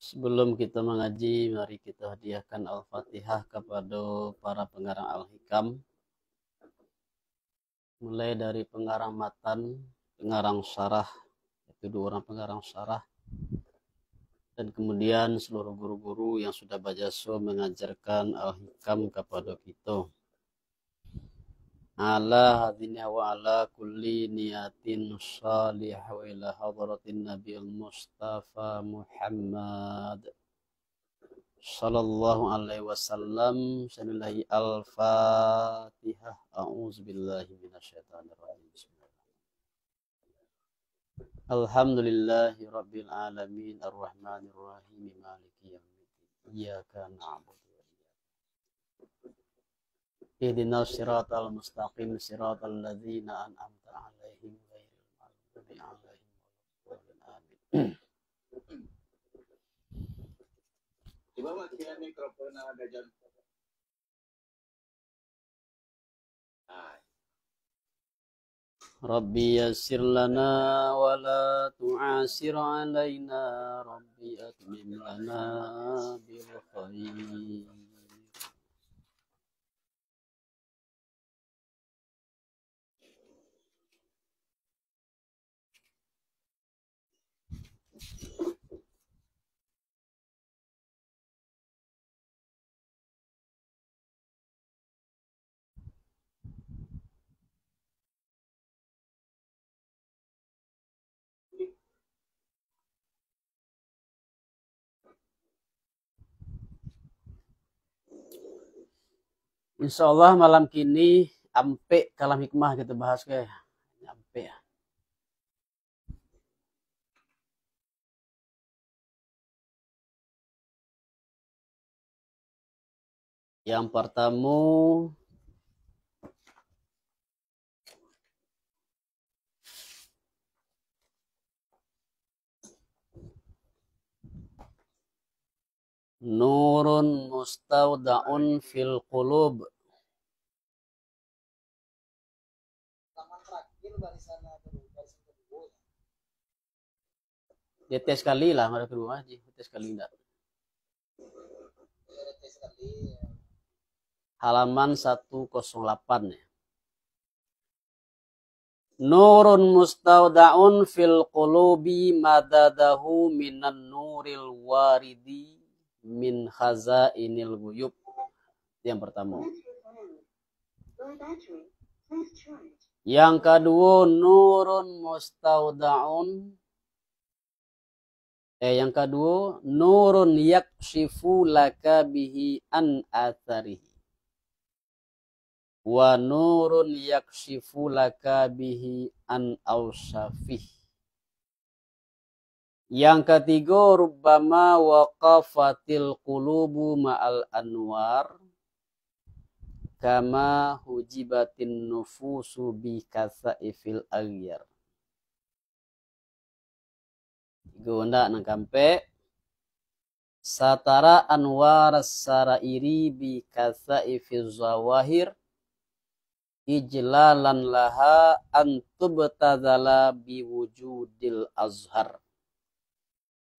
Sebelum kita mengaji, mari kita hadiahkan Al-Fatihah kepada para pengarang Al-Hikam. Mulai dari pengarang matan, pengarang syarah, itu 2 orang pengarang syarah, dan kemudian seluruh guru-guru yang sudah bajaswa mengajarkan Al-Hikam kepada kita. Ala hadina wa ala kulli niyatin salih wa ila hadratin Nabiul Mustafa Muhammad sallallahu alaihi wasallam. Bismillahi al-Fatihah. A'udzubillahi minasyaitonirrajim. Alhamdulillahi rabbil alamin arrahmanir rahim maliki yaumiddin. Iyyaka na'budu wa ihdinas siratal mustaqim siratal ladzina an'amta 'alaihim ghairil maghdubi 'alaihim waladdallin. Amin. Coba matikan mikrofon ada jam. Rabbi yassir lana wa la tu'asir alaina. Rabbi atmim lana bil khair. Insyaallah malam kini ampe kalam hikmah kita bahas ke. Ampe ya. Yang pertama nurun mustaudaun fil qulub. Ya tes kali lah, ada kedua aja. Tes kali enggak. Halaman 108 ya. Nurun mustaudaun fil qulubi madadahu minan nuril waridi min khazainil ghuyub. Yang pertama. Yang kedua nurun mustaudaun. Yang kedua nurun yakshifu laka bihi an atharihi. Wa nurun yakshifu laka bihi an awsafih. Yang ketiga rubbama waqafatil qulubu ma'al anwar kama hujibatin nufusu bi kasaifil aghyar. Gonda nang kampe satara anwar sarairi bi kasaifiz zawahir ijlalan laha antubtazala biwujudil azhar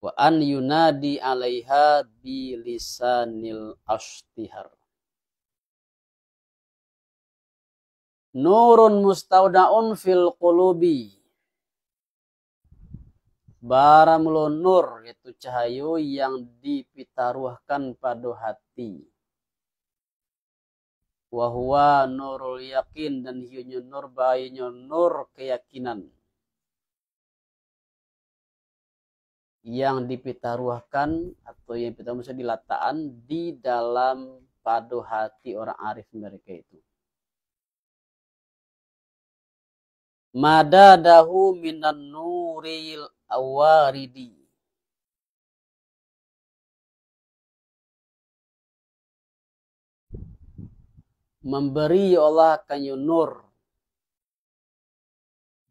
wa an yunadi alaiha bilisanil ashtihar. Nurun mustaudaun fil qulubi. Baramul nur, yaitu cahaya yang dipitaruhkan pada hati. Wahuwa nurul yakin, dan hiunya nur bayinya nur keyakinan. Yang dipitaruhkan atau yang kita bisa diletakkan di dalam pada hati orang arif mereka itu. Madadahu minan nuril awaridi. Memberi Allah akan nur.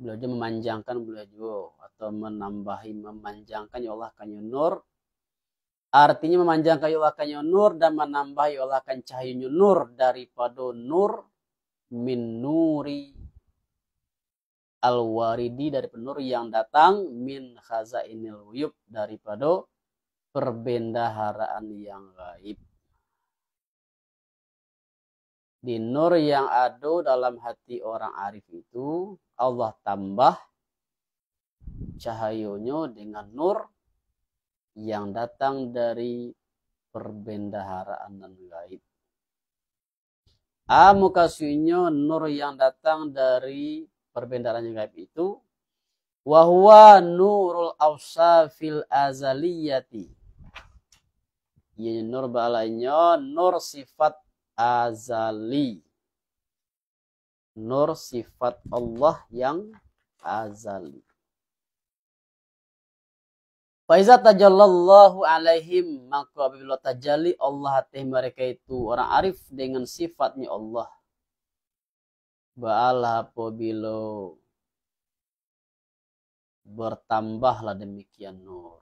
Beliau memanjangkan beliau atau menambahi memanjangkan ya Allah akan nur. Artinya memanjangkan ya Allah akan nur dan menambahi ya Allah akan cahaya nur daripada nur min nuri al-waridi, dari penur yang datang min khazainil ghuyub, daripada perbendaharaan yang gaib. Di nur yang ada dalam hati orang arif itu, Allah tambah cahayanya dengan nur yang datang dari perbendaharaan dan gaib. Mukasihnya nur yang datang dari perbendaharaan yang gaib itu, wahwa nurul awsafil azaliyati. Ia nur balanya nur sifat azali. Nur sifat Allah yang azali. Faiza tajallallahu alaihim, maka apabila tajalli Allah atas mereka itu orang arif dengan sifatnya Allah. Ba'ala apabila bertambahlah demikian nur.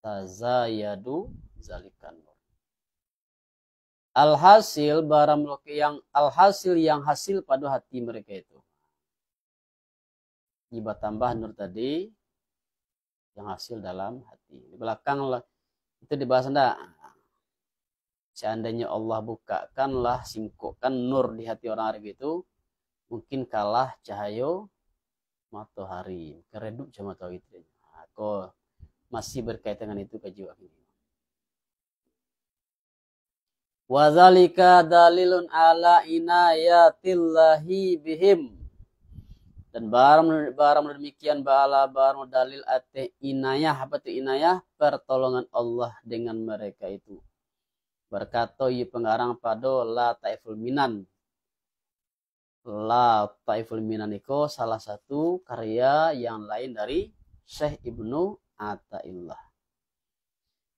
Tazayadu zalikan nur. Alhasil barang yang hasil pada hati mereka itu. Ibarat tambah nur tadi yang hasil dalam hati. Di belakang lah itu dibahas enggak? Seandainya Allah bukakanlah, singkukkan nur di hati orang arif itu, mungkin kalah cahaya matahari. Keredup cuma tahu itu. Kok masih berkaitan dengan itu kejiwaan ini. Wazalika dalilun ala inayatillahi bihim. Dan barang demikian barang dalil ate inayah. Apa itu inayah? Pertolongan Allah dengan mereka itu. Berkata ia pengarang pada la taiful minan. La taiful minan itu salah satu karya yang lain dari Syekh Ibnu Athaillah.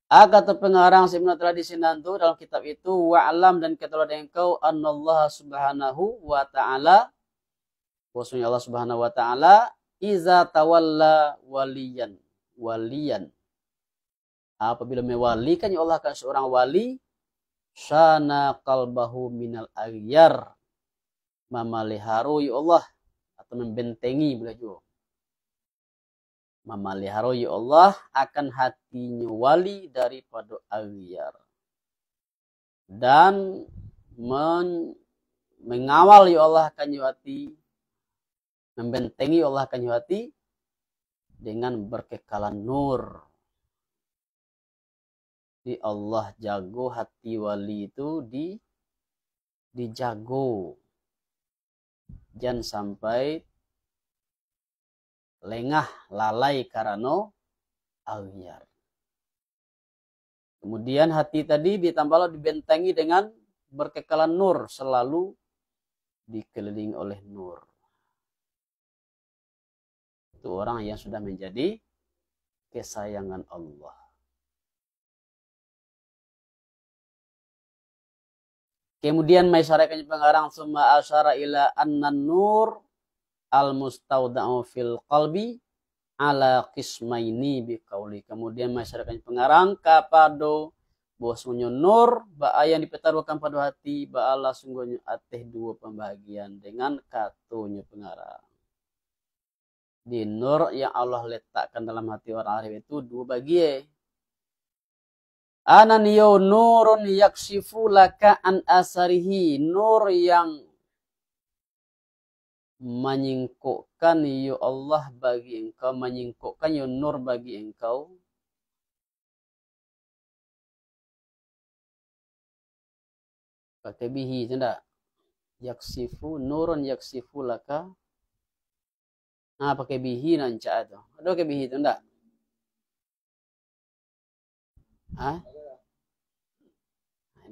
Kata pengarang Ibnu tradisi nantu dalam kitab itu, wa'alam dan ketahuilah engkau annallahu subhanahu wa ta'ala, bahwasanya Allah subhanahu wa ta'ala iza tawalla waliyan. Apabila mewalikan ya Allah kan seorang wali, sana qalbahu minal aghyar, memeliharu ya Allah atau membentengi boleh juga. Memelihara ya Allah akan hatinya wali daripada aghyar. Dan mengawal ya Allah akan hati, membentengi Allah akan hati dengan berkekalan nur. Di Allah jago hati wali itu dijago. Jangan sampai lengah lalai karena aghyar. Kemudian hati tadi ditambahlah dibentengi dengan berkekalan nur, selalu dikelilingi oleh nur. Itu orang yang sudah menjadi kesayangan Allah. Kemudian masyarakat pengarang summa asyara ila annan nur al-mustauda'u fil qalbi ala qismaini biqauli. Kemudian masyarakat pengarang kepada bahwasanya nur yang dipetaruhkan pada hati ba'ala sungguhnya ateh dua pembagian dengan katunya pengarang. Di nur yang Allah letakkan dalam hati orang arif itu dua bagian. Ananiyo nurun yaksifu laka an asarihi, nur yang menyingkukkan ya Allah bagi engkau, menyingkukkan ya nur bagi engkau pakai bihi tidak yaksifu nurun yaksifu laka pakai bihi nanca itu ada pakai bihi itu tidak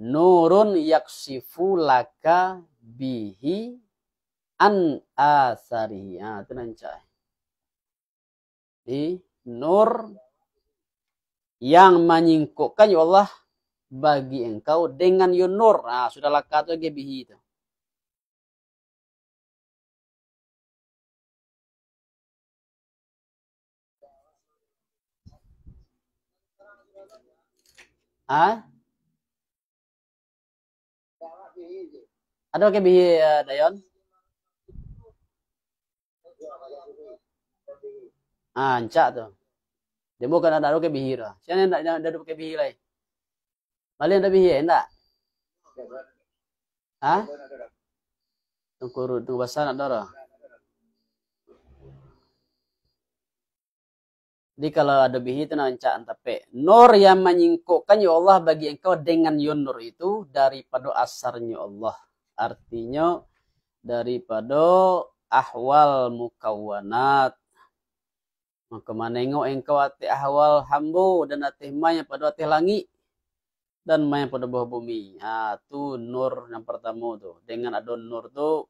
nurun yaksifu laka bihi an asari. Itu nanti. Di nur yang menyingkukkan ya Allah bagi engkau dengan ya nur. Sudah laka itu bihi itu. Ada ke bihi Dayon? Ancak tuh. Dia bukan ada ke bihir. Siapa yang ada ke bihir lagi? Balik ada bihir enggak? Hah? Tunggu bahasa nak dora. Jadi kalau ada bihir itu ancak antape. Nur yang menyingkukkan ya Allah bagi engkau dengan yunur itu daripada asarnya Allah. Artinya daripada ahwal mukawwanat. Maka menengok engkau ati ahwal hambu dan ati maya pada ati langit dan maya pada bawah bumi. Tu nur yang pertama tu. Dengan ada nur tu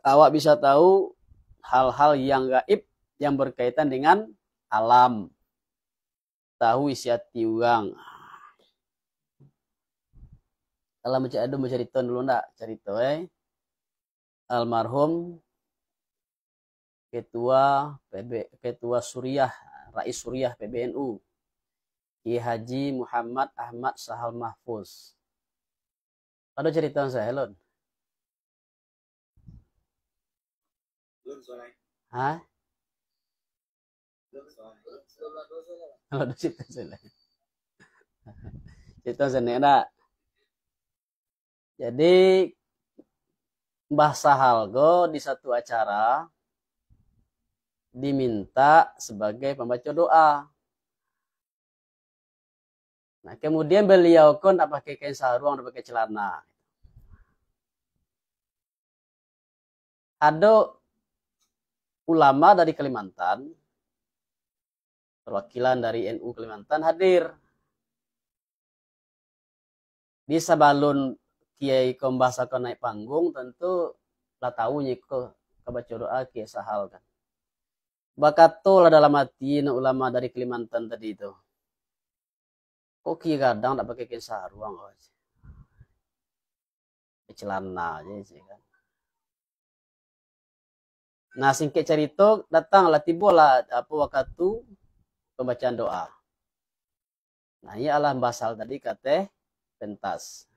awak bisa tahu hal-hal yang gaib yang berkaitan dengan alam. Tahu isi hati orang. Kalau mau cerita dulu ndak? Cerita almarhum ketua Suriah, Rais Suriah PBNU, Ki Haji Muhammad Ahmad Sahal Mahfuz. Ada cerita saya, Lon? Hah? Ada cerita saya. Cerita saya enggak. Jadi Mbah Sahal go di satu acara diminta sebagai pembaca doa. Nah, kemudian beliau kan tak pakai kain sarung, tak pakai celana. Ada ulama dari Kalimantan, perwakilan dari NU Kalimantan hadir. Di sabalun Kiai Kombasakan naik panggung, tentu lah tahu nyiko kebaca doa Kiai Sahal kan. Bakatul dalam hati ulama dari Kalimantan tadi itu. Kok Kiai kadang tak pakai kain sarung, celana aja sih kan. Nah, singkat cerita datanglah tibalah apa waktu pembacaan doa. Nah, ini Allah Mbasal tadi kata pentas.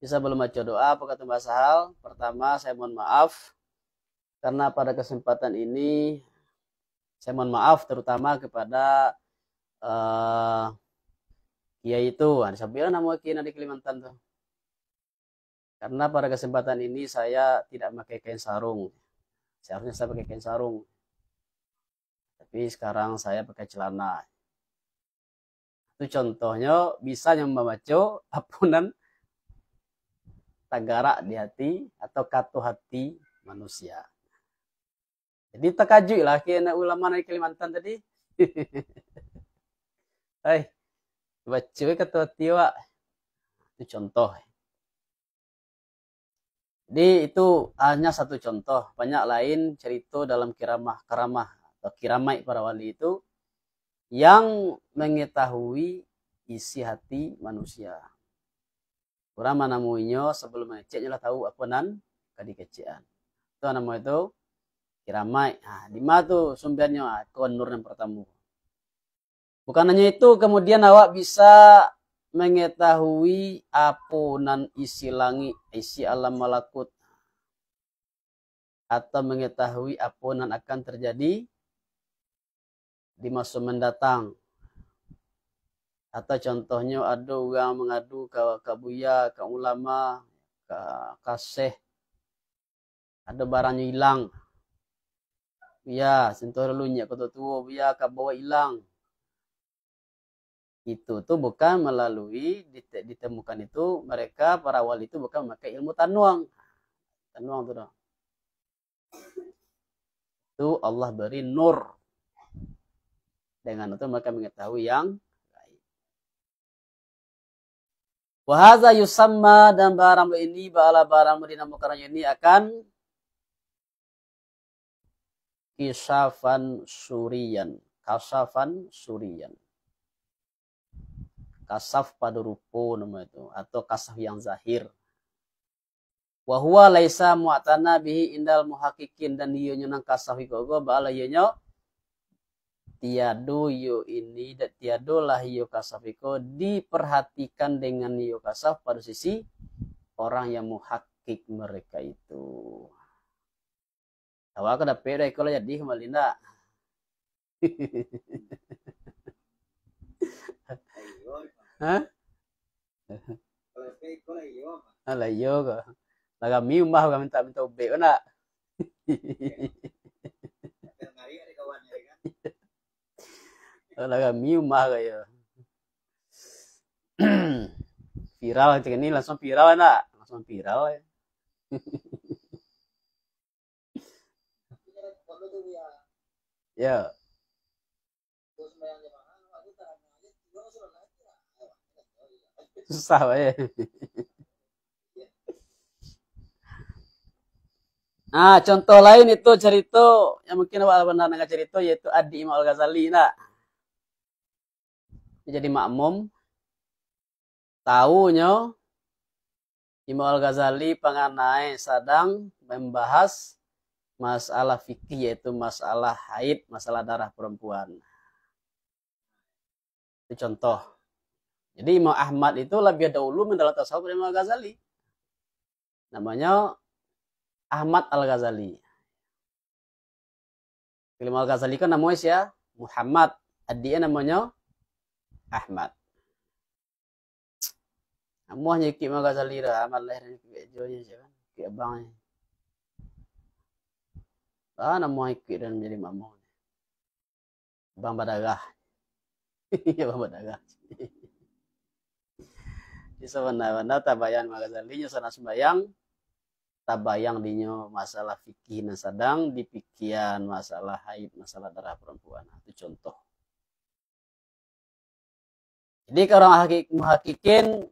Bisa belum baca doa apa kata Mbak Sahal? Pertama saya mohon maaf karena pada kesempatan ini saya mohon maaf terutama kepada Kiai itu, disebutkan nama Kiai di Kalimantan tuh. Karena pada kesempatan ini saya tidak pakai kain sarung. Seharusnya saya pakai kain sarung. Tapi sekarang saya pakai celana. Itu contohnya bisa yang membaca apunan tagarak di hati atau katu hati manusia. Jadi terkajut lah kena ulama dari Kalimantan tadi. Hai, baca katu hati wak. Itu contoh. Jadi itu hanya satu contoh. Banyak lain cerita dalam karamah atau kiramai para wali itu yang mengetahui isi hati manusia. Orang mana muinyo sebelum ngeceknya lah tahu apa nan kadi kecian. Itu nama itu kiramai. Nah, di mana tuh sumbernya? Nur yang pertama. Bukan hanya itu, kemudian awak bisa mengetahui apa nan isi langit, isi alam malakut, atau mengetahui apa nan akan terjadi di masa mendatang. Atau contohnya ada orang mengadu ke buya, ke ulama, ke kasih. Ada barangnya hilang. Buya, sentuh lalunya ke tua, buya ke bawa hilang. Itu tuh bukan melalui ditemukan itu mereka para wali itu bukan memakai ilmu tanuang. Tanuang tuh dong. Itu Allah beri nur. Dengan itu mereka mengetahui yang Wahaza yusamma dan barang ini bala barang dinamakan ini akan kisafan surian, kasafan surian. Kasaf pada rupo nama itu atau kasaf yang zahir. Wa huwa laisa mu'tana bihi indal muhaqqiqin dan ieu nang kasaf iku bala ieu tiado yo ini dan tiado lah yo kasaf iku diperhatikan dengan yo kasaf pada sisi orang yang muhakkik mereka itu. Awak kada pede kalau jadi kembali ndak. Hah? Kalau fake ko iyo. Ala iyo ka. Laga miu mah ka minta ube ko na. Pero ngari ada kawan ya kan. Laga miu mah kayo. Viral cek ini langsung viral na. Langsung viral ya. Kalau tuh ya Ya. terus bayang jemaah aku tanya aja gua suruh lagi lah. Susah ya. Nah, contoh lain itu cerita yang mungkin awak pernah dengar cerita yaitu Adi Imam Al-Ghazali nak. Dia jadi makmum. Tahunya Imam Al-Ghazali penganai sedang membahas masalah fikih yaitu masalah haid, masalah darah perempuan. Itu contoh. Jadi Imam Ahmad itu lebih dahulu mendalam tasawuf dari Imam Al-Ghazali. Namanya Ahmad Al-Ghazali. Imam Al-Ghazali kan namanya siapa? Muhammad. Adiknya namanya Ahmad. Amuahnya Imam Al-Ghazali dah. Ahmad lahir di Jonya siapa? Ki abangnya. Nama ikut dan menjadi makmum. Bang Badagah. Ya Bang Badagah. Di sana tabayan Al-Ghazali sana sembayang. Tabayang dinyo masalah fikih dan sedang dipikian masalah haid, masalah darah perempuan. Itu contoh. Jadi kalau orang muhakikin,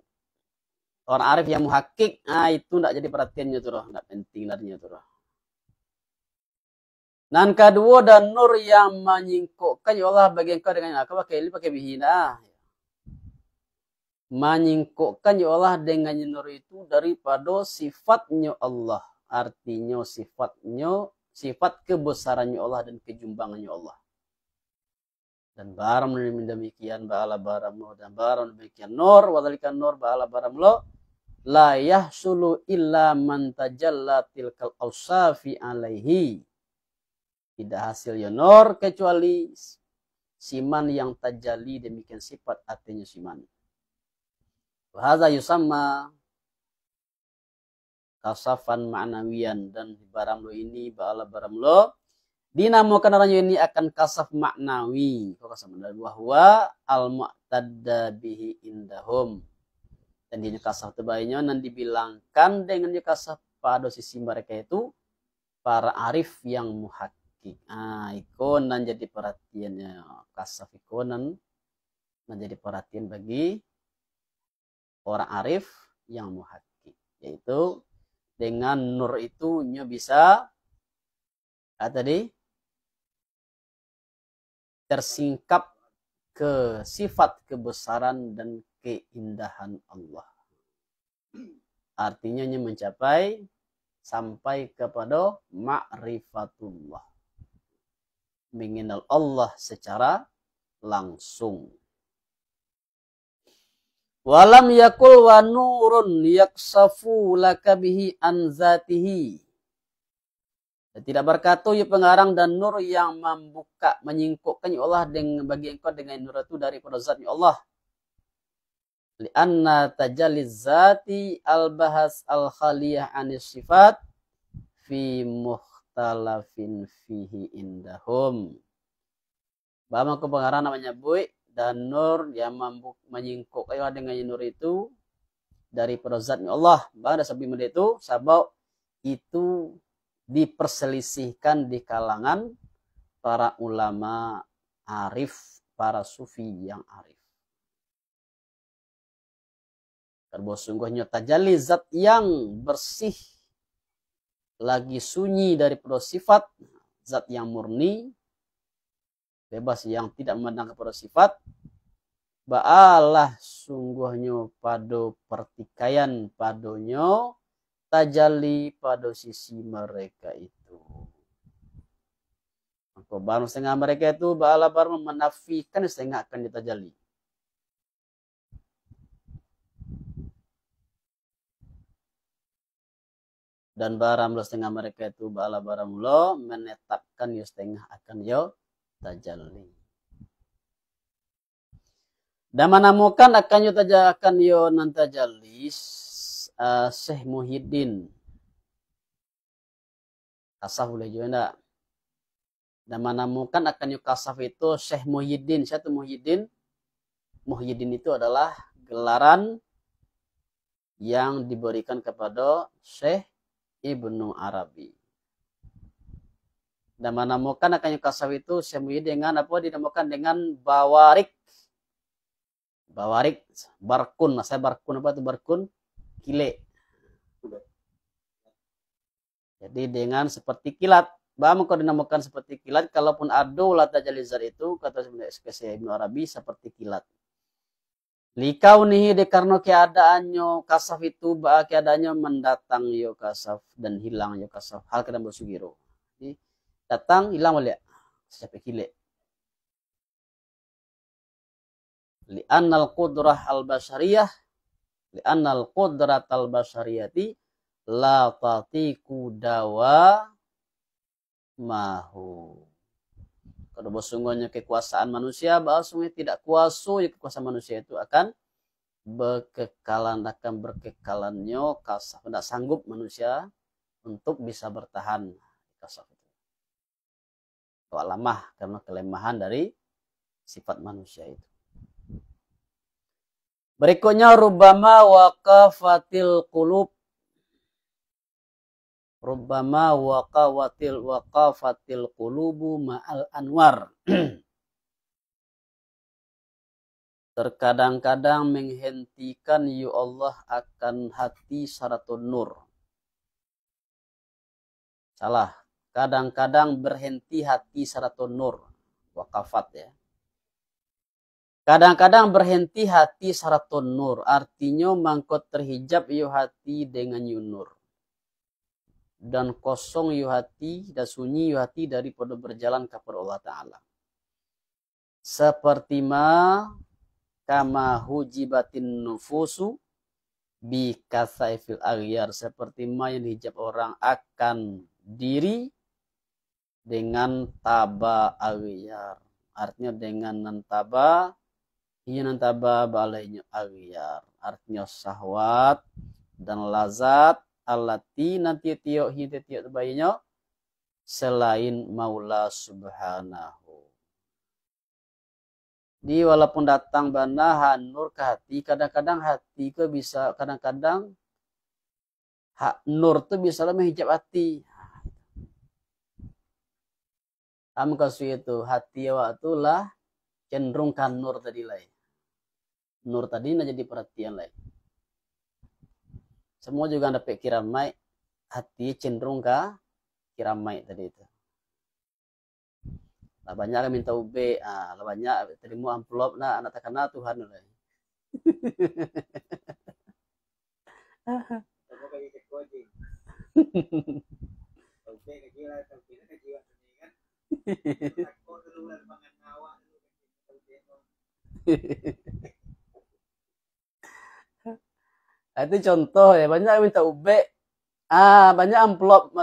orang arif yang muhakik, itu tidak jadi perhatiannya tuh, tidak penting larinya tuh. Dan kedua dan nur yang menyingkukkan ya Allah bagi engkau dengan aku pakai bihina. Menyingkukkan ya Allah dengan nur itu daripada sifatnya Allah. Artinya sifat kebesarannya Allah dan kejumbangannya Allah. Dan baram demikian ba'ala baramlo dan baram demikian nur wadalikan nur ba'ala baramlo la yahsulu illa man tajalla tilkal awsafi alaihi. Tidak hasil ya nur kecuali siman yang tajalli demikian sifat artinya siman. Wahada yusamma kasafan ma'nawiyan dan baramlo ini ba'ala baramlo dinamakan orang ini akan kasaf maknawi. Kok kasaf maknawi? Wahwa al-mu'tadda bihi indahum. Dan dia kasaf terbaiknya dan dibilangkan dengan dia kasaf pada sisi mereka itu para arif yang muhakkik. Ikon dan jadi perhatiannya kasaf ikonan dan jadi perhatian bagi orang arif yang muhakkik. Yaitu dengan nur itu bisa tadi tersingkap ke sifat kebesaran dan keindahan Allah. Artinya mencapai sampai kepada ma'rifatullah. Mengenal Allah secara langsung. Walam yakul wa nurun yaksafu laka bihi an zatihi. Dan tidak berkata ya pengarang dan nur yang membuka menyingkupkan ya Allah dengan bagi engkau dengan nur itu daripada zatnya Allah. Lianna tajalliz zati al-bahas al-khaliyah anis sifat fi mukhtalafin fihi indahum. Bahwa ke pengarang namanya buik dan nur yang menyingkupkan ya dengan nur itu daripada zatnya Allah. Bahwa sebelum itu sabab itu diperselisihkan di kalangan para ulama arif, para sufi yang arif. Karena sungguhnya tajalli zat yang bersih, lagi sunyi daripada sifat, zat yang murni, bebas yang tidak memandang kepada sifat, ba'alah sungguhnya pada pertikaian padonya, tajalli pada sisi mereka itu. Maka baru setengah mereka itu ba'ala baru menafikan setengah akan ditajalli. Dan baram setengah mereka itu ba'ala baram lo menetapkan ya setengah akan yo tajalli. Dan menemukan akan yo nan tajalli Syekh Muhyiddin. Kasaf boleh juga enggak? Dan menemukan akan yo kasaf itu Syekh Muhyiddin. Siapa Muhyiddin? Muhyiddin itu adalah gelaran yang diberikan kepada Syekh Ibnu Arabi. Dan menemukan akan yo kasaf itu Syekh Muhyiddin dengan apa? Dinamakan dengan bawarik. Bawarik, barkun. Saya barkun apa itu barkun? Kile. Jadi dengan seperti kilat. Bahwa kau dinamakan seperti kilat. Kalaupun ada ulah tajalizar itu, kata Syekh Ibnu Arabi, seperti kilat. Likau nih karena keadaannya kasaf itu, bah keadaannya mendatang yo kasaf dan hilang yo kasaf. Hal kadang bersugiro. Jadi, datang hilang boleh. Sampai kile. Li'annal qudrah al-bashariyah li'annal qudrat al-bashariyati la tatiku dawa mahu. Kalau bersungguhnya kekuasaan manusia, bahasanya tidak kuasa ya kekuasaan manusia itu akan berkekalannya kasaf. Tidak sanggup manusia untuk bisa bertahan kasaf itu. Kalau lemah karena kelemahan dari sifat manusia itu. Berikutnya rubbama waqafatil qulub. Rubbama waqafatil qulubu ma'al anwar. Terkadang-kadang menghentikan ya Allah akan hati saratun nur. Salah. Kadang-kadang berhenti hati saratun nur. Waqafat ya. Kadang-kadang berhenti hati saratun nur. Artinya mangkot terhijab yu hati dengan yunur. Dan kosong yu hati dan sunyi yu hati daripada berjalan kepada Allah Ta'ala. Seperti kama hujibatin nufusu bi kasaifil aghyar. Seperti yang dihijab orang akan diri dengan taba aghyar. Artinya dengan nantaba balainya aghyar. Artinya syahwat dan lazat allati nanti tiok bayinya selain Maula Subhanahu. Di walaupun datang bana nur ke hati, kadang-kadang hati ke bisa, kadang-kadang nur tu bisa lah menghijab hati. Kamu kasih itu hati awak tu lah cenderungkan nur tadi lain. Nur tadi nak jadi perhatian lain. Semua juga ada pikiran mai hati cenderung ke kiramai tadi itu. Lah banyak yang minta UB, lah banyak terima amplop nah anak takana Tuhan lah. Itu contoh ya, banyak yang minta UB. Banyak amplop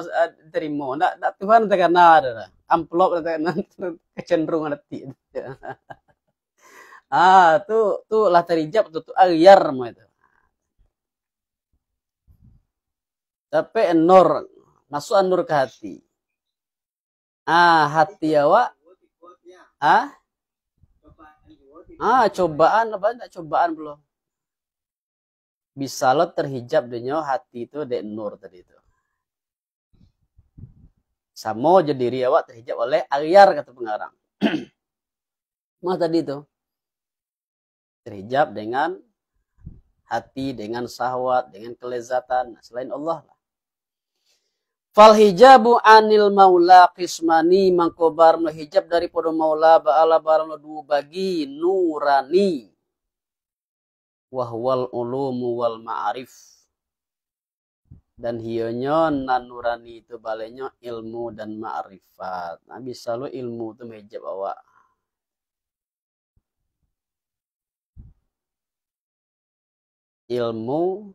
terima. Nak Tuhan takana ada. Amplop takana kecenderungan hati. Tu lah terijab tu aghyar mah itu. Tapi nur masuk nur ke hati. Hati awak. Cobaan banyak cobaan belum. Bisa lo terhijab dengan hati itu dek nur tadi itu. Sama jadi diri awak terhijab oleh aghyar kata pengarang. Mah tadi itu. Terhijab dengan hati, dengan syahwat, dengan kelezatan selain Allah lah. Fal hijabu anil maula qismani mangkobar no hijab daripada maula ba'ala barang dua bagi nurani wahwal ulumu wal ma'arif. Dan hionya nan nurani itu balenya ilmu dan ma'rifat. Nah bisa lo ilmu itu hijab awak. Ilmu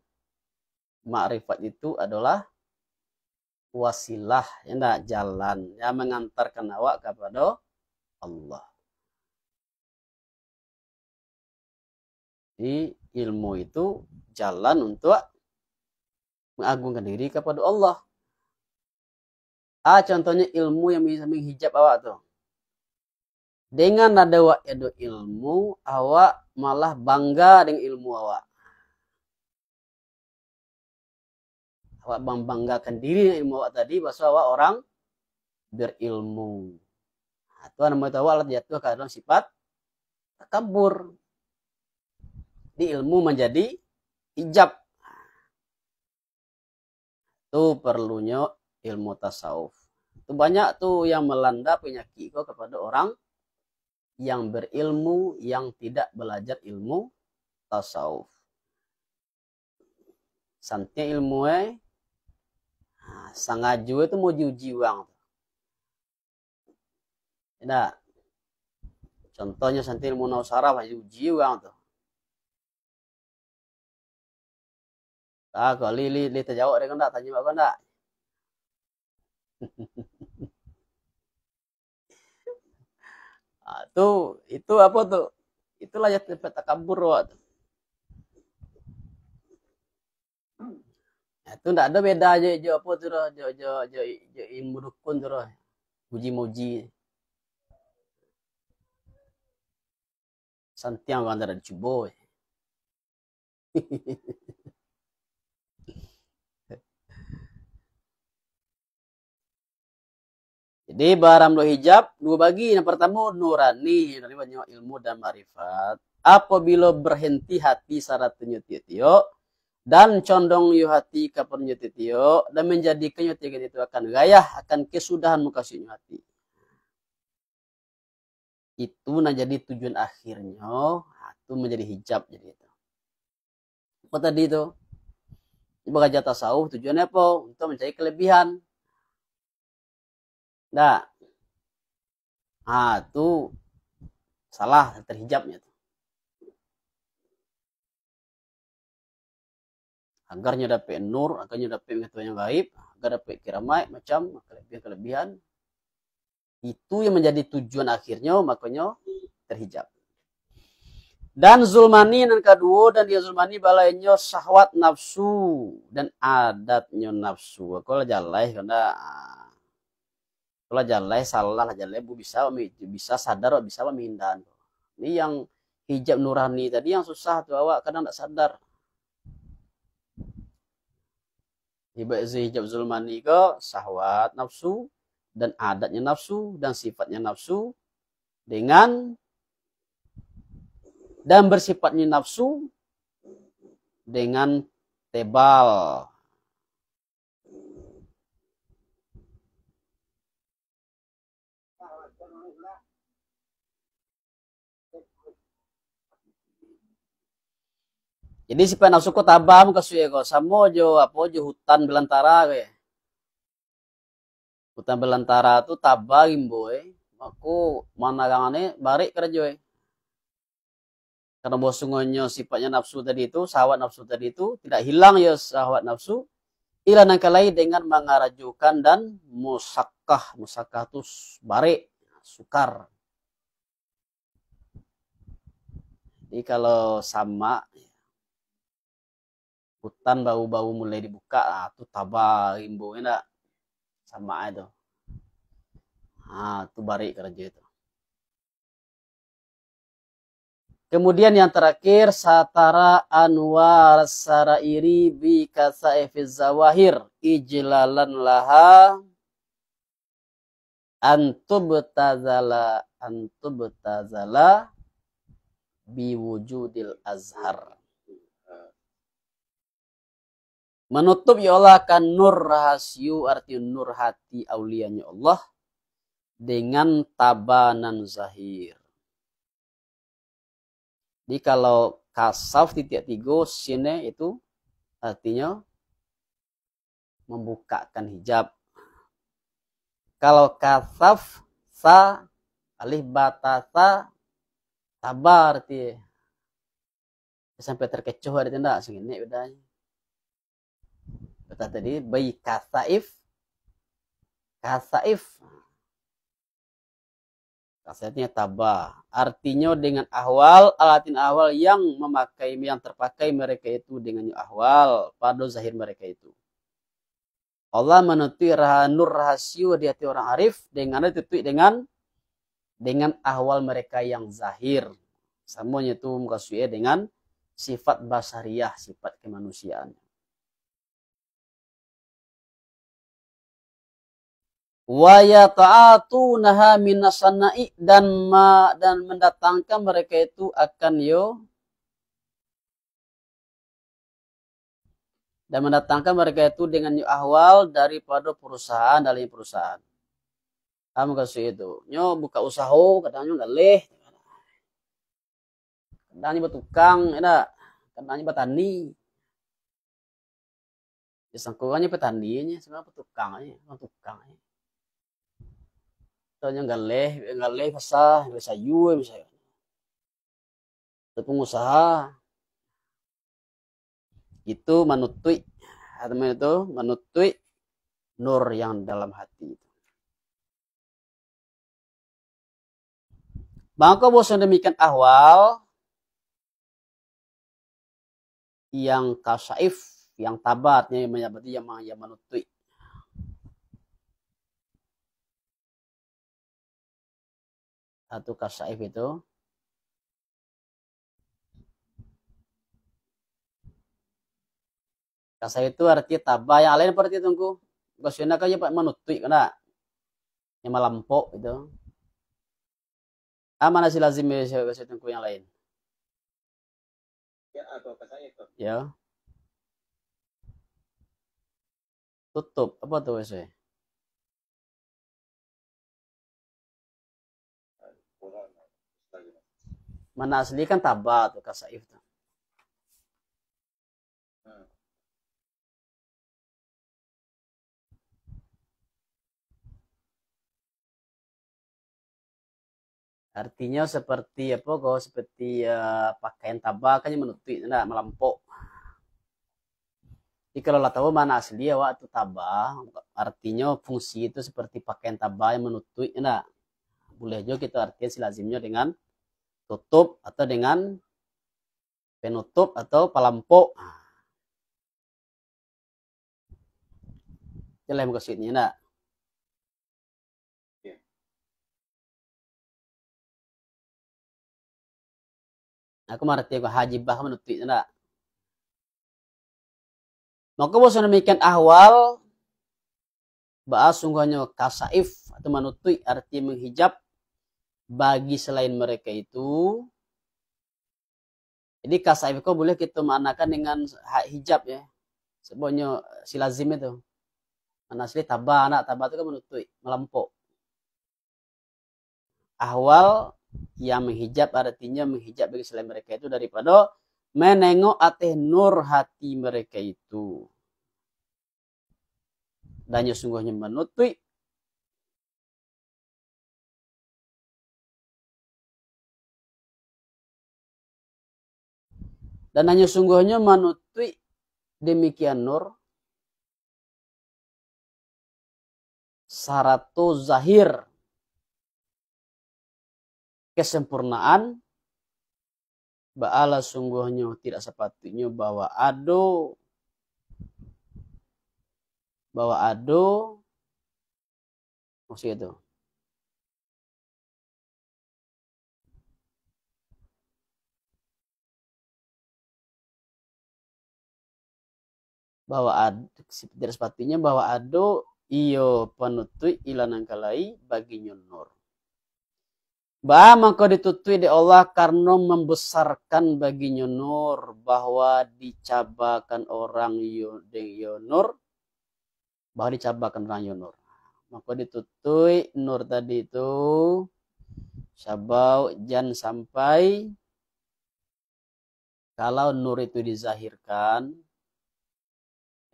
ma'rifat itu adalah wasilah, ya enggak, jalan yang mengantarkan awak kepada Allah. Jadi ilmu itu jalan untuk mengagungkan diri kepada Allah. Contohnya ilmu yang bisa menghijab awak tuh. Dengan ada ilmu, awak malah bangga dengan ilmu awak. Awak membanggakan diri dengan ilmu awak tadi, bahwa awak orang berilmu. Tuhan namanya awak jatuh ke dalam sifat takabur. Di ilmu menjadi hijab. Itu perlunya ilmu tasawuf. Itu banyak tuh yang melanda penyakit kepada orang yang berilmu yang tidak belajar ilmu tasawuf. Santai ilmu sangaju itu mau jiwang. Tidak. Contohnya santai ilmu nausarah jiwang tuh. Kalau li terjawab dia kan tak tanya apa enggak. Itu apa tuh? Itulah yang takabur tuh. Itu enggak ada beda aja apa tuh jo ilmu dukun tuh. Muji-muji. Santiang kan ada dicoba. Jadi barang lo hijab dua bagi. Yang pertama nurani dari banyak ilmu dan marifat. Apabila berhenti hati syaratnya tio dan condong yu hati kapan tio dan menjadikan yu itu akan gaya akan kesudahan mukasih hati. Itu nah jadi tujuan akhirnya itu menjadi hijab jadi itu. Apa tadi itu? Belajar tasawuf tujuannya apa? Untuk mencari kelebihan. Nah, itu salah terhijabnya tuh. Agarnya dapat nur, agarnya dapat pengetahuan yang gaib, agar dapat kiramai macam kelebihan. Itu yang menjadi tujuan akhirnya, makanya terhijab. Dan zulmani yang kedua, dan dia zulmani balainya syahwat nafsu dan adatnya nafsu. Kalau jalai karena kalau jalai salah lah jalai bisa sadar bisa memindahan. Ini yang hijab nurani tadi yang susah tuh awak kadang tak sadar. Hijab zulmani ke syahwat nafsu dan adatnya nafsu dan sifatnya nafsu dengan dan bersifatnya nafsu dengan tebal. Jadi sifat nafsu ko tabam kasuye ko samo jo hutan belantara kayak. Hutan belantara tu tabah imboy. Aku mana gangane barik kerja. Karena bosungannya sifatnya nafsu tadi itu, syahwat nafsu tadi itu tidak hilang ya syahwat nafsu. Ila nangkalai dengan mengarajukan dan musakah. Musakah itu barik, sukar. Jadi kalau sama hutan bau-bau mulai dibuka, itu tabah imbo enggak sama itu. Itu barik kerja itu. Kemudian yang terakhir satara anwar sarairi bi kasaifiz zawahir ijlalan laha antubtazala bi wujudil azhar. Menutup ya Allah akan nur rahasiu arti nur hati aulianya Allah dengan tabanan zahir. Jadi kalau kasaf titik tiga sini itu artinya membukakan hijab. Kalau kasaf sa alih batasa tabar arti sampai terkecoh ada tidak segini bedanya. Kata tadi bayi kasaif Kasatnya tabah. Artinya dengan ahwal, alatin ahwal yang terpakai mereka itu dengan ahwal pada zahir mereka itu. Allah menutupi nur rahasia di hati orang arif dengan ditutupi dengan ahwal mereka yang zahir. Semuanya itu mengasuhi dengan sifat basariyah, sifat kemanusiaan. Wa yata'atunaha minasana'i dan mendatangkan mereka itu akan dan mendatangkan mereka itu dengan ahwal daripada perusahaan dari perusahaan. Kamu kasih itu. Nyo buka usaha kadang-kadang enggak leh. Kadang-kadang bertukang, ada. Kadang-kadang petani. Disangkuannya petani, sebenarnya petukang aja. Soalnya enggak leh pasah, enggak sayu misalnya. Itu pengusaha. Itu manutui nur yang dalam hati itu. Maka bosan demikian ahwal yang kasaif, yang tabatnya berarti yang manutui. Satu kasaif itu kasaif itu arti tabah, yang lain berarti tunggu. Bosannya kan pak manutui kena yang melampau itu. Mana si lazim bahasa tunggu yang lain? Ya, atau kasaif. Ya. Tutup apa tuh bahasa? Mana asli kan tabah tuh kasaif tuh. Artinya seperti apa? Kok seperti pakaian tabah kan menutupi, nah melampau. Jadi kalau lah tahu mana asli ya waktu tabah, artinya fungsi itu seperti pakaian tabah yang menutupi, nah boleh juga kita artikan si lazimnya dengan tutup atau dengan penutup atau pelampau. Jelas maksudnya, nah. Aku mengerti aku hajibah menutupi, nah. Maka bosan demikian ahwal bahas sungguhnya kasaif atau menutupi arti menghijab bagi selain mereka itu. Jadi kasaif itu boleh kita maknakan dengan hijab ya. Sebenarnya si lazim itu. Mana asli tabah itu kan menutupi, melampau. Ahwal yang menghijab artinya menghijab bagi selain mereka itu daripada menengok ateh nur hati mereka itu. Dan sungguhnya menutupi dan hanya sungguhnya menutupi demikian nur syaratu zahir kesempurnaan ba'ala sungguhnya tidak sepatutnya bahwa ado maksud itu bahwa tidak sepatutnya bahwa ado iyo penutui ilanang kalai bagi nur. Bah maka ditutui di Allah karena membesarkan baginya nur bahwa dicabakan orang nur bahwa dicabakan orang nur. Maka ditutui nur tadi itu sabau jan sampai kalau nur itu dizahirkan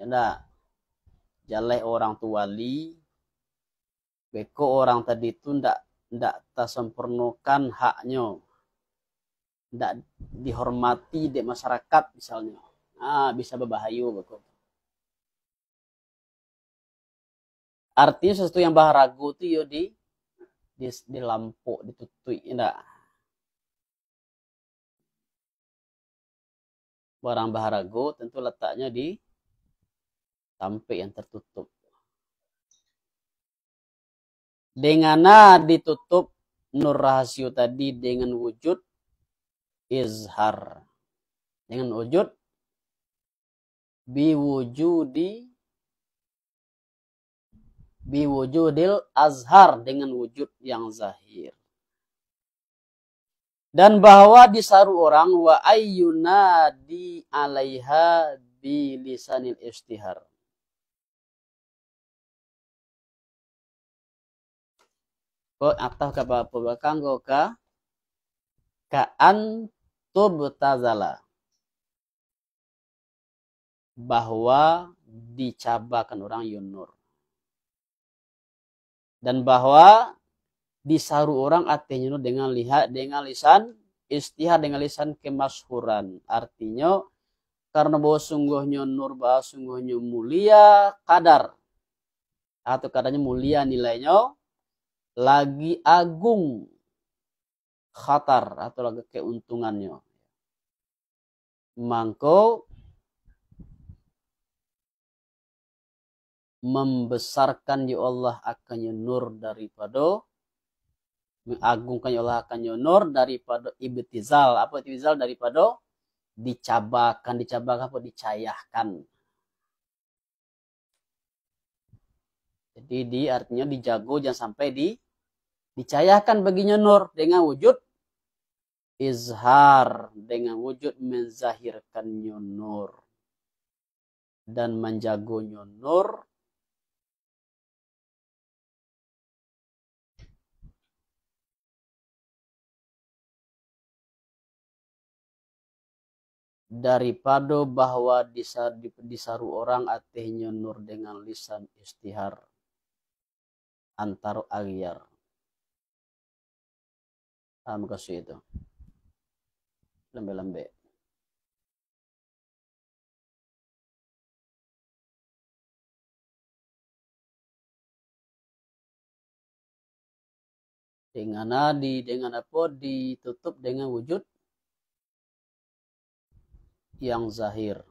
ya jalai orang tuwali beko orang tadi itu ndak tersempurnakan haknya, ndak dihormati di masyarakat misalnya, bisa berbahaya beko. Artinya sesuatu yang baharagu itu yo di lampu ditutui indah. Barang baharago tentu letaknya di sampai yang tertutup. Dengana ditutup nur rahasio tadi dengan wujud izhar. Dengan wujud biwujudil azhar, dengan wujud yang zahir. Dan bahwa disaru orang wa ayyuna di alaiha bi lisanil istihar. Kok atau ke belakang ka antubtazala, bahwa dicabakan orang yunur. Dan bahwa disaru orang artinya dengan lisan istihar, dengan lisan kemashuran. Artinya karena bahwa sungguhnya nur, bahwa sungguhnya mulia kadar atau kadarnya mulia nilainya, lagi agung khatar atau lagi keuntungannya. Mangko membesarkan ya Allah akannya nur daripada, mengagungkan ya Allah akannya nur daripada ibtizal. Apa ibtizal? Daripada dicabakan apa? Dicayahkan. Jadi artinya dijago jangan sampai dicayahkan baginya nur dengan wujud izhar, dengan wujud menzahirkannya nur dan menjagonya nur daripada bahwa disaru orang atehnya nur dengan lisan istihar antar agyar. Makasih itu. Lembe-lembe. Dengan apa? Ditutup dengan wujud yang zahir.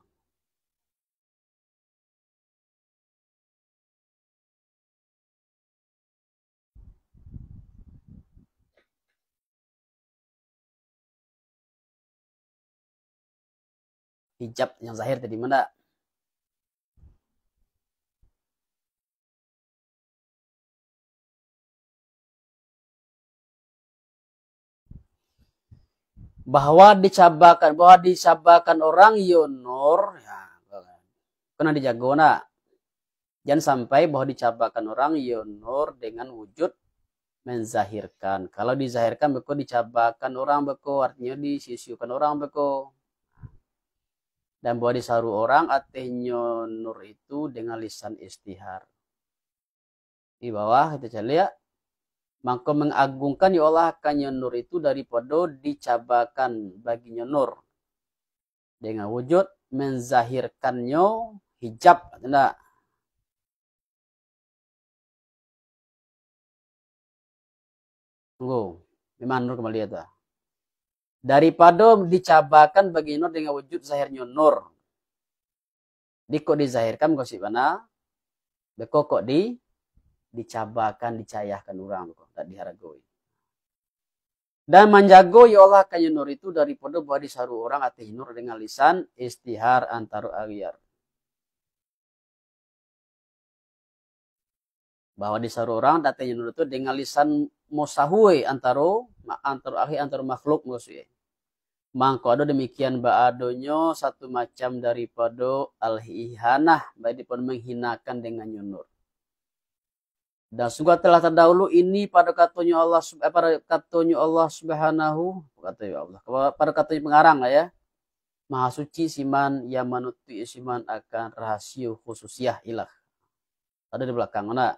Hijab yang zahir tadi mana? Bahwa dicabakan orang yunur, ya, kena dijagona. Jangan sampai bahwa dicabakan orang yunur dengan wujud menzahirkan. Kalau dizahirkan beko, dicabakan orang beko, artinya disisiukan orang beko. Dan bahwa disaru orang atehnya nur itu dengan lisan istihar. Di bawah kita lihat, maka mengagungkan ya Allah akannya nur itu daripada dicabakan baginya nur dengan wujud menzahirkannya hijab. Tidak. Tunggu, memang nur kembali itu. Daripada dicabakan bagi nur dengan wujud zahirnya nur. Kok dizahirkan kok si mana? Beko kok dicabakan, dicayahkan orang kok tak diharagoi. Dan menjago ya Allah akannya nur itu daripada bahwa disaru orang ateh nur dengan lisan istihar antar agyar. Bahwa disaru orang datanya nur itu dengan lisan musahui antara makhluk maksudnya. Mangko ada demikian ba'adonyo satu macam daripada al-hihanah, baik dipun menghinakan dengan nur. Dan sungguh telah terdahulu ini pada katanya Allah Subhanahu, pada katanya pengarang lah ya. Maha suci siman yang menutupi siman akan rahasio khususiyah ilah. Ada di belakang mana?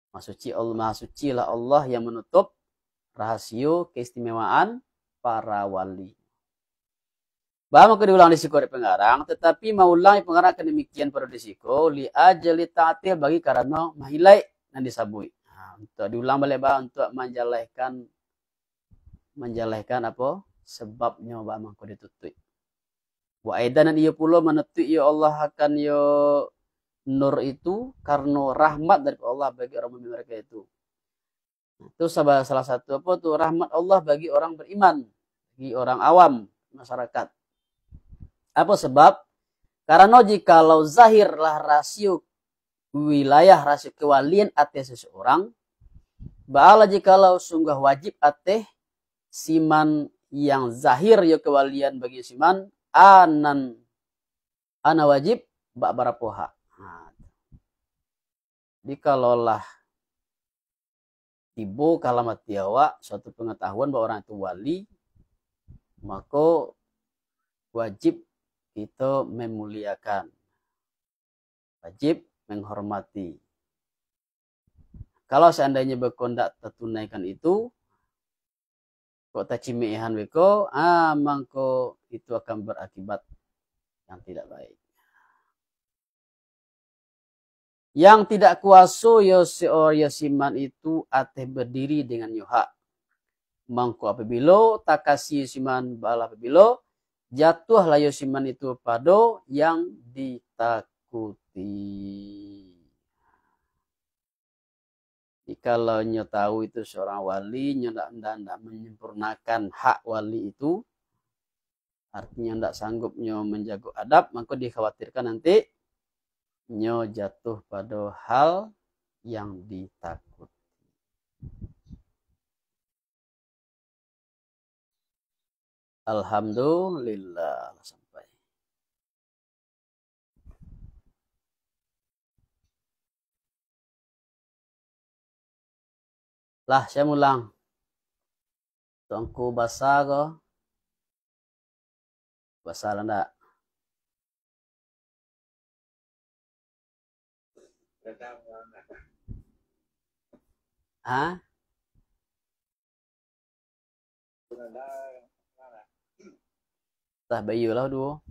Maha suci lah Allah yang menutup rahasio keistimewaan para wali. Bahwa mau diulang disiko di pengarang, tetapi mau ulang pengarang akan demikian pada disiko li ajali ta'atil bagi karena mahilai dan disabui. Nah, untuk diulang balik bah untuk menjalehkan apa sebabnya bah mangko ditutup. Wa aidan iyo pula menetu ya Allah akan yo nur itu karena rahmat dari Allah bagi orang mukmin mereka itu. Itu salah satu apa tuh rahmat Allah bagi orang beriman, bagi orang awam masyarakat. Apa sebab? Karena jikalau zahirlah rasio wilayah rasio kewalian atas seseorang, ba'ala jikalau sungguh wajib ateh siman yang zahir ya kewalian bagi siman ana wajib bak barapoha. Jadi kalaulah tiba kalamat tiawa suatu pengetahuan bahwa orang itu wali, maka wajib kita memuliakan, wajib menghormati. Kalau seandainya berkondak tertunaikan itu, kok tacimihan weko, mangko itu akan berakibat yang tidak baik. Yang tidak kuaso yo siman itu ateh berdiri dengan yoha. Mangko apabila takasi siman bala apabila jatuhlah yosiman itu pada yang ditakuti. Kalau nyo tahu itu seorang wali, nyo tidak menyempurnakan hak wali itu, artinya tidak sanggup nyo menjaga adab, maka dikhawatirkan nanti nyo jatuh pada hal yang ditakuti. Alhamdulillah sampai. Lah saya mulang. Tuangku basah ko. Basah lah ndak? Hah? Tah bayu lah dulu.